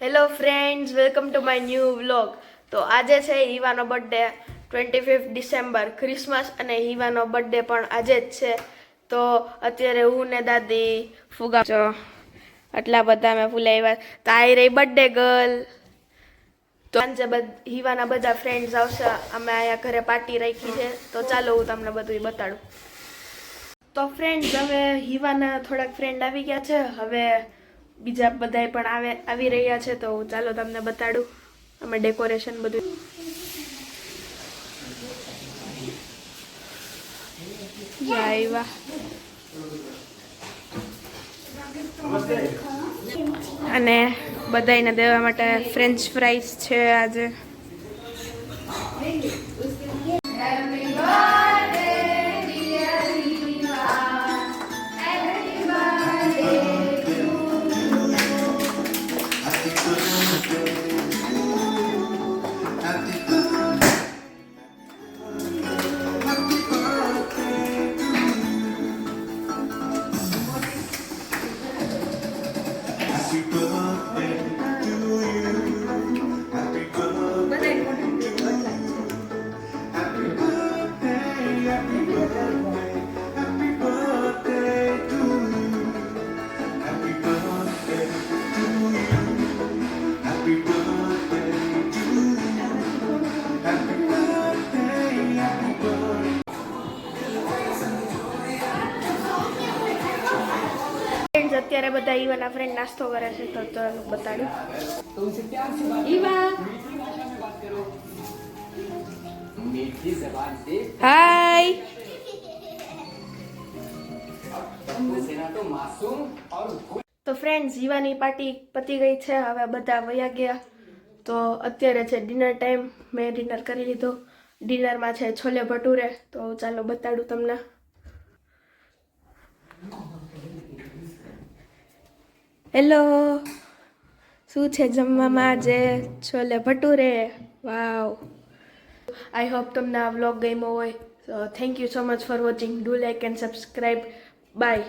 Hello friends, welcome to my new vlog. તો આજે છે હિવાનો બર્થડે 25 ડિસેમ્બર, ક્રિસમસ, અને હિવાનો બર્થડે પણ આજે જ છે. તો અત્યારે હું ને દાદી ફુગા છો આટલા બધા મેં ફૂલાવ્યા. તો આ રહી બર્થડે ગર્લ. તો સાંજે હિવાના બધા ફ્રેન્ડ્સ આવશે. અમે અહીંયા ઘરે પાર્ટી રાખી છે. તો ચાલો હું તમને બધું બતાડું. તો ફ્રેન્ડ્સ, હવે હિવાના થોડાક ફ્રેન્ડ આવી ગયા છે. હવે બીજા બધાય પણ આવી રહ્યા છે. તો ચાલો તમને બતાડું અમે ડેકોરેશન બધું. આવ્યા અને બધાને દેવા માટે ફ્રેન્ચ ફ્રાઈઝ છે આજે. અત્યારે બધા ઈવાના ફ્રેન્ડ નાસ્તો કરે છે. તો ચાલો બતાડું. ઈવા, હાય. તો ફ્રેન્ડ્સ, ઈવાની પાર્ટી પતી ગઈ છે. હવે બધા વયા ગયા. તો અત્યારે છે ડિનર ટાઈમ. મેં ડિનર કરી લીધો. ડિનરમાં છે છોલે ભટુરે. તો ચાલો બતાડું તમને. હેલો, શું છે જમવામાં આજે? Chole bhature. Wow. I hope તમને આ વ્લોગ ગમ્યો હોય. Thank you so much for watching. Do like and subscribe. By.